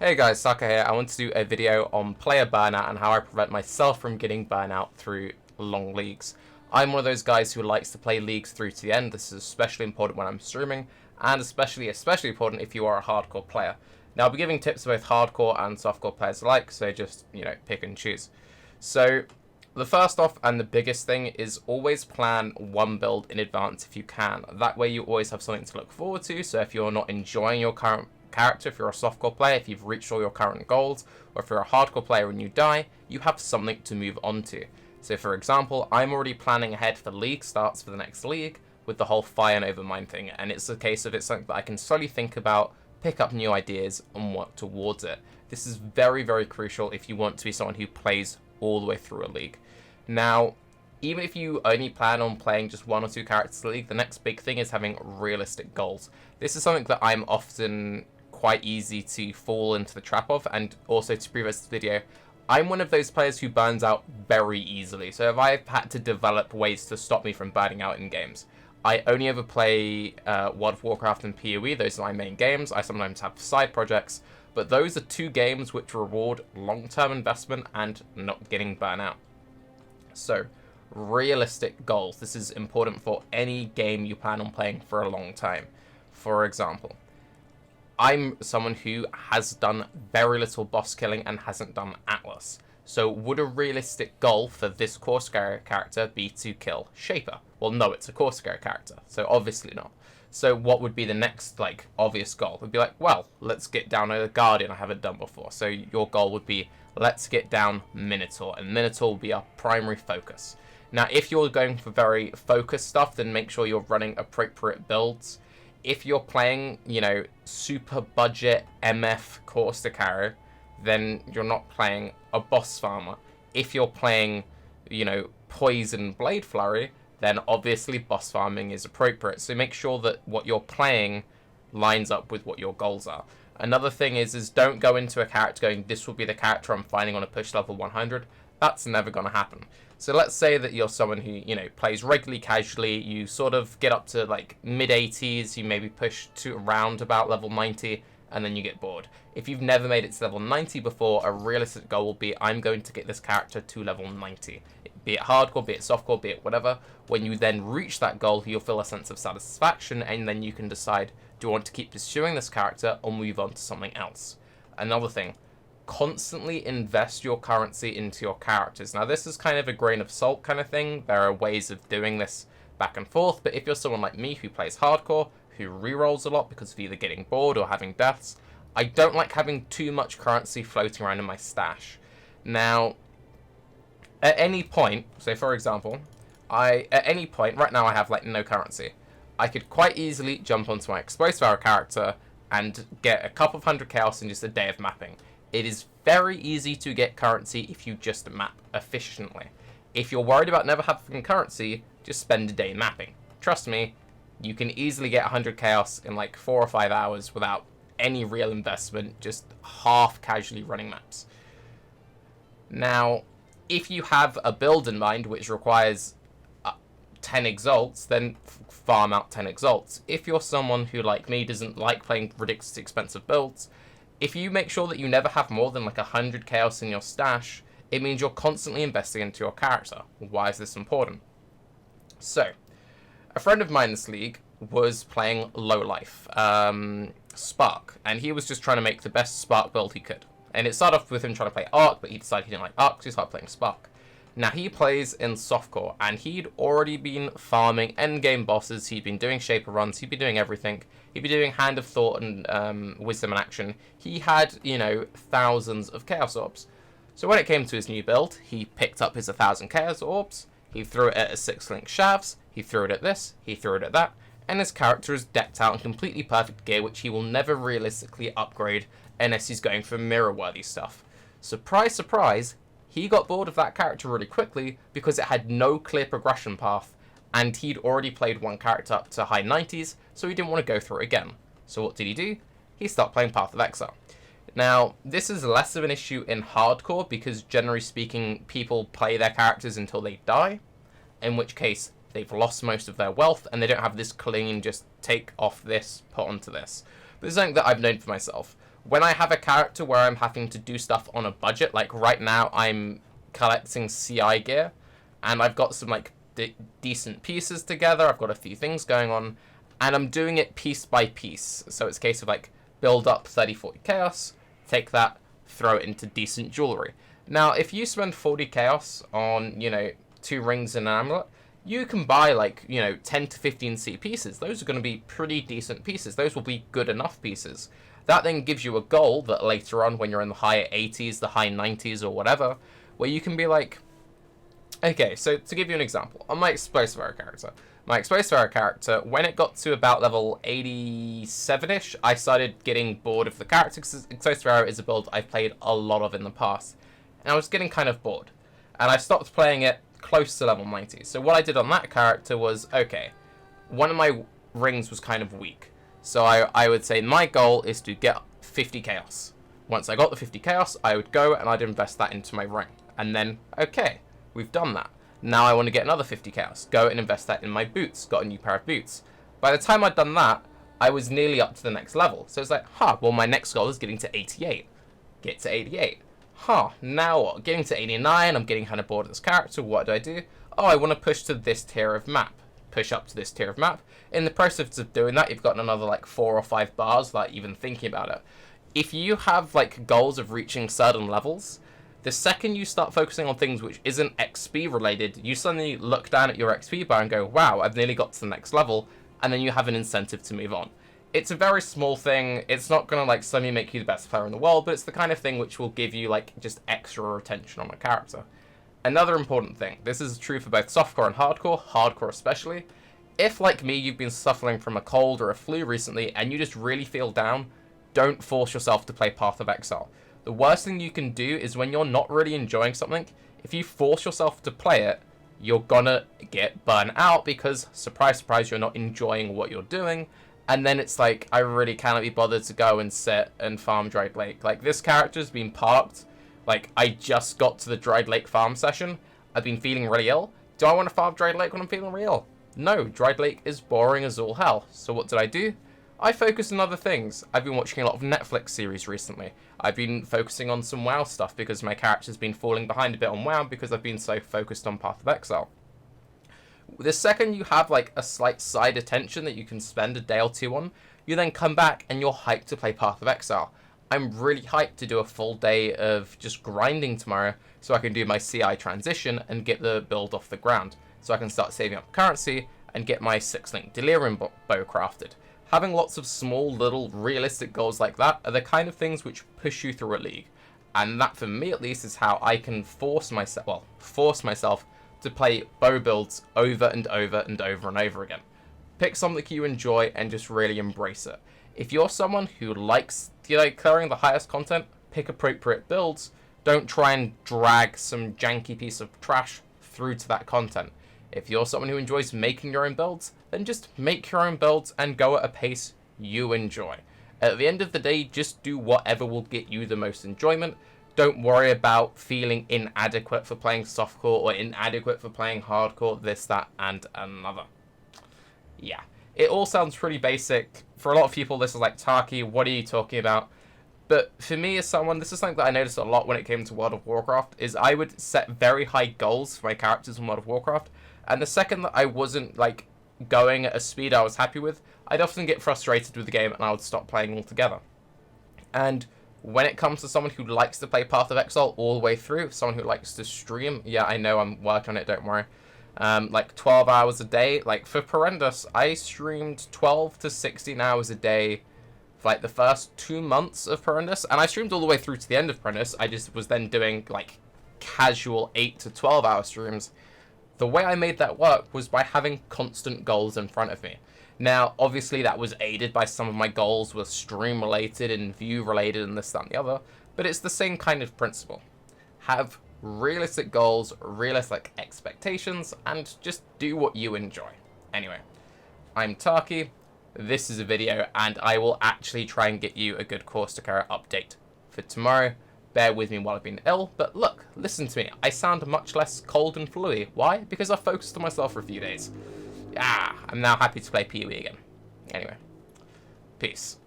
Hey guys, Saka here. I want to do a video on player burnout and how I prevent myself from getting burnout through long leagues. I'm one of those guys who likes to play leagues through to the end. This is especially important when I'm streaming, and especially important if you are a hardcore player. Now I'll be giving tips to both hardcore and softcore players alike, so just, pick and choose. So the first off and the biggest thing is always plan one build in advance if you can. That way you always have something to look forward to, so if you're not enjoying your current character, if you're a softcore player, if you've reached all your current goals, or if you're a hardcore player and you die, you have something to move on to. So for example, I'm already planning ahead for league starts for the next league with the whole fire and overmind thing, and it's a case of it's something that I can slowly think about, pick up new ideas and work towards it. This is very, very crucial if you want to be someone who plays all the way through a league. Now, even if you only plan on playing just one or two characters in the league, the next big thing is having realistic goals. This is something that I'm often quite easy to fall into the trap of, and also to previous video, I'm one of those players who burns out very easily. So if I've had to develop ways to stop me from burning out in games, I only ever play World of Warcraft and PoE. Those are my main games. I sometimes have side projects, but those are two games which reward long-term investment and not getting burnt out. So realistic goals. This is important for any game you plan on playing for a long time. For example, I'm someone who has done very little boss killing and hasn't done Atlas. So would a realistic goal for this Corsair character be to kill Shaper? Well, no, it's a Corsair character, so obviously not. So what would be the next, obvious goal? It would be like, well, let's get down a Guardian I haven't done before. So your goal would be, let's get down Minotaur, and Minotaur will be our primary focus. Now, if you're going for very focused stuff, then make sure you're running appropriate builds. If you're playing, super budget MF Corsair, then you're not playing a boss farmer. If you're playing, Poison Blade Flurry, then obviously boss farming is appropriate. So make sure that what you're playing lines up with what your goals are. Another thing is don't go into a character going, this will be the character I'm finding on a push level 100. That's never going to happen. So let's say that you're someone who, plays regularly, casually, you sort of get up to mid-80s, you maybe push to around about level 90, and then you get bored. If you've never made it to level 90 before, a realistic goal will be, I'm going to get this character to level 90. Be it hardcore, be it softcore, be it whatever. When you then reach that goal, you'll feel a sense of satisfaction, and then you can decide, do I want to keep pursuing this character or move on to something else? Another thing, constantly invest your currency into your characters. Now, this is kind of a grain of salt kind of thing. There are ways of doing this back and forth, but if you're someone like me who plays hardcore, who rerolls a lot because of either getting bored or having deaths, I don't like having too much currency floating around in my stash. Now, at any point, so for example, at any point, right now I have no currency. I could quite easily jump onto my Explosive Arrow character and get a couple of 100 chaos in just a day of mapping. It is very easy to get currency if you just map efficiently. If you're worried about never having currency, just spend a day mapping. Trust me, you can easily get 100 chaos in 4 or 5 hours without any real investment, just half casually running maps. Now, if you have a build in mind which requires 10 exalts, then farm out 10 exalts. If you're someone who, like me, doesn't like playing ridiculously expensive builds, if you make sure that you never have more than 100 chaos in your stash, it means you're constantly investing into your character. Why is this important? So, a friend of mine in this league was playing low life, Spark, and he was just trying to make the best Spark build he could. And it started off with him trying to play Arc, but he decided he didn't like Arc, so he started playing Spark. Now, he plays in softcore, and he'd already been farming endgame bosses, he'd been doing Shaper runs, he'd been doing everything. He'd be doing Hand of Thought and Wisdom in action. He had, thousands of Chaos Orbs. So when it came to his new build, he picked up his 1,000 Chaos Orbs, he threw it at a 6-link Shavs, he threw it at this, he threw it at that, and his character is decked out in completely perfect gear, which he will never realistically upgrade unless he's going for mirror-worthy stuff. Surprise, surprise, he got bored of that character really quickly because it had no clear progression path, and he'd already played one character up to high 90s, so he didn't want to go through it again. So what did he do? He stopped playing Path of Exile. Now, this is less of an issue in hardcore because, generally speaking, people play their characters until they die, in which case they've lost most of their wealth and they don't have this clean, just take off this, put onto this. But it's something that I've known for myself. when I have a character where I'm having to do stuff on a budget, like right now I'm collecting CI gear, and I've got some like decent pieces together, I've got a few things going on, and I'm doing it piece by piece. So it's a case of like, build up 30-40 chaos, take that, throw it into decent jewelry. Now, if you spend 40 chaos on, 2 rings and an amulet, you can buy like, 10 to 15 C pieces. Those are going to be pretty decent pieces. Those will be good enough pieces. That then gives you a goal that later on, when you're in the high 80s, the high 90s or whatever, where you can be like, okay, so to give you an example, on my Explosive Arrow character, when it got to about level 87-ish, I started getting bored of the character, because Explosive Arrow is a build I've played a lot of in the past, and I was getting kind of bored, and I stopped playing it close to level 90. So what I did on that character was, okay, one of my rings was kind of weak, so I would say my goal is to get 50 chaos. Once I got the 50 chaos, I would go and I'd invest that into my ring, and then, okay, we've done that. Now I want to get another 50 chaos. Go and invest that in my boots. Got a new pair of boots. By the time I'd done that, I was nearly up to the next level. So it's like, well, my next goal is getting to 88. Get to 88. Now what? Getting to 89, I'm getting kind of bored of this character. What do? Oh, I want to push to this tier of map. Push up to this tier of map. In the process of doing that, you've got another like 4 or 5 bars without even thinking about it. If you have like goals of reaching certain levels, the second you start focusing on things which isn't XP related, you suddenly look down at your XP bar and go, wow, I've nearly got to the next level, and then you have an incentive to move on. It's a very small thing, it's not going to like suddenly make you the best player in the world, but it's the kind of thing which will give you like just extra attention on a character. Another important thing, this is true for both softcore and hardcore especially. If, like me, you've been suffering from a cold or a flu recently, and you just really feel down, don't force yourself to play Path of Exile. The worst thing you can do is when you're not really enjoying something, if you force yourself to play it, you're gonna get burnt out because, surprise, surprise, you're not enjoying what you're doing. And then it's like, I really cannot be bothered to go and sit and farm Dried Lake. Like, this character's been parked. Like, I just got to the Dried Lake farm session. I've been feeling really ill. Do I want to farm Dried Lake when I'm feeling really ill? No, Dried Lake is boring as all hell. So what did? I focused on other things. I've been watching a lot of Netflix series recently. I've been focusing on some WoW stuff because my character's been falling behind a bit on WoW because I've been so focused on Path of Exile. The second you have like a slight side attention that you can spend a day or two on, you then come back and you're hyped to play Path of Exile. I'm really hyped to do a full day of just grinding tomorrow so I can do my CI transition and get the build off the ground. So I can start saving up currency and get my 6-link Delirium bow crafted. Having lots of small, little, realistic goals like that are the kind of things which push you through a league. And that, for me at least, is how I can force myself to play bow builds over and over and over and over again. Pick something you enjoy and just really embrace it. If you're someone who likes, clearing the highest content, pick appropriate builds. Don't try and drag some janky piece of trash through to that content. If you're someone who enjoys making your own builds, then just make your own builds and go at a pace you enjoy. At the end of the day, just do whatever will get you the most enjoyment. Don't worry about feeling inadequate for playing softcore or inadequate for playing hardcore, this, that, and another. Yeah, it all sounds pretty basic. For a lot of people, this is like, Taki, what are you talking about? But for me as someone, this is something that I noticed a lot when it came to World of Warcraft, is I would set very high goals for my characters in World of Warcraft, and the second that I wasn't like going at a speed I was happy with, I'd often get frustrated with the game and I would stop playing altogether. And when it comes to someone who likes to play Path of Exile all the way through, someone who likes to stream, yeah, I know, I'm working on it, don't worry. Like 12 hours a day, like for Perendus, I streamed 12 to 16 hours a day for like the first 2 months of Perendus, and I streamed all the way through to the end of Perendus. I just was then doing like casual 8 to 12 hour streams. The way I made that work was by having constant goals in front of me. Now, obviously that was aided by some of my goals were stream related and view related and this, that, and the other, but it's the same kind of principle. Have realistic goals, realistic expectations, and just do what you enjoy. Anyway, I'm Taki, this is a video, and I will actually try and get you a good Course to Carry update for tomorrow. Bear with me while I've been ill, but look, listen to me, I sound much less cold and fluey. Why? Because I focused on myself for a few days. I'm now happy to play PoE again. Anyway, peace.